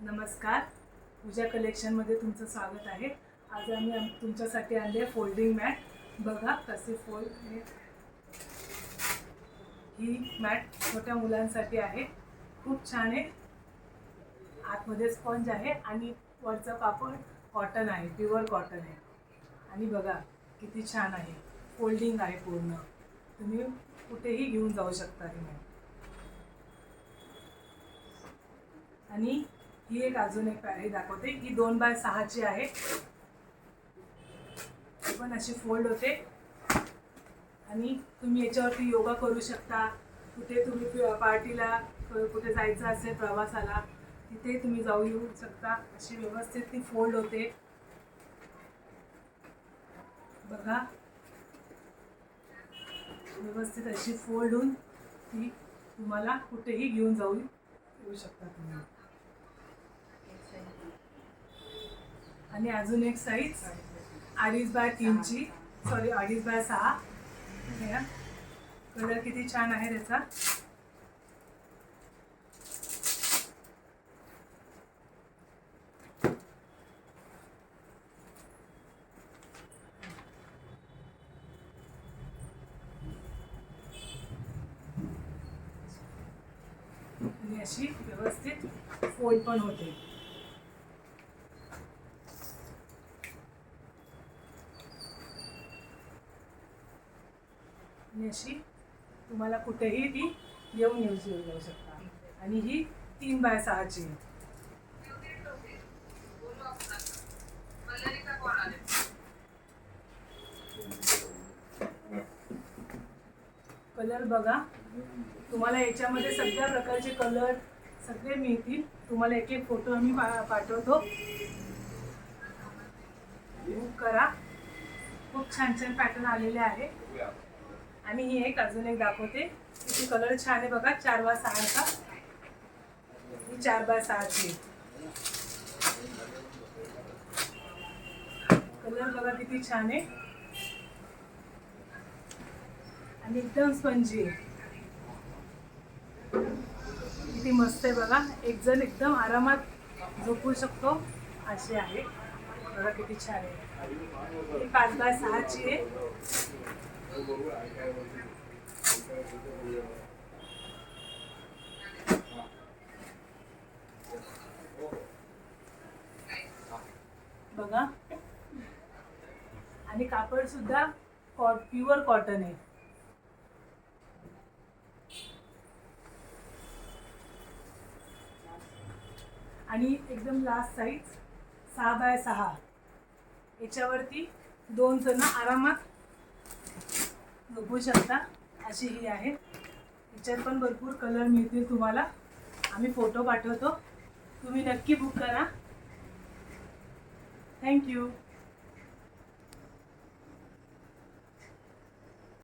नमस्कार, पूजा कलेक्शनमध्ये तुमचं स्वागत आहे। आज आम्ही तुमच्यासाठी आणले फोल्डिंग मॅट। बघा कसे फोल्ड। ही मॅट छोट्या मुलांसाठी आहे। खूप छान आहे। आतमध्ये स्पंज आहे आणि वरचं कापड कॉटन आहे, प्युअर कॉटन आहे। आणि बघा किती छान आहे, फोल्डिंग आहे पूर्ण। तुम्ही कुठेही घेऊन जाऊ शकता ही मॅट। आणि ही एक अजून एक हे दाखवते। ही 2x6 ची आहे। पण अशी फोल्ड होते आणि तुम्ही याच्यावरती योगा करू शकता। कुठे तुम्ही पार्टीला कुठे जायचं असेल प्रवासाला, तिथे तुम्ही जाऊ येऊ शकता। अशी व्यवस्थित ती फोल्ड होते। बघा व्यवस्थित अशी फोल्ड होऊन ती तुम्हाला कुठेही घेऊन जाऊ येऊ शकता तुम्ही। आणि अजून एक साईज 2.5x3 ची, सॉरी 2.5x6। कलर किती छान आहे त्याचा। आणि अशी व्यवस्थित फोल्ड पण होते। आणि अशी तुम्हाला कुठेही ती येऊन जाऊ शकता। आणि ही 3x6 ची आहे। कलर बघा, तुम्हाला याच्यामध्ये सगळ्या प्रकारचे कलर सगळे मिळतील। तुम्हाला एक एक फोटो आम्ही पाठवतो, बुक करा। खूप छान छान पॅटर्न आलेले आहे। आणि ही एक अजून एक दाखवते। तिची कलर छान आहे बघा, 4x6 चा। ही 4x6 ची कलर बघा किती छान आहे आणि एकदम स्पंजी आहे। किती मस्त आहे बघा। एक जण एकदम आरामात झोपू शकतो अशी आहे। बघा किती छान आहे। ही 5x6 ची आहे। बघा आणि कापड सुद्धा प्युअर कॉटन आहे। आणि एकदम लास्ट साईज 6x6। याच्यावरती 2 जण आरामात झोपू शकता अशी ही आहे। याच्यात पण भरपूर कलर मिळतील तुम्हाला। आम्ही फोटो पाठवतो, तुम्ही नक्की बुक करा। थँक्यू।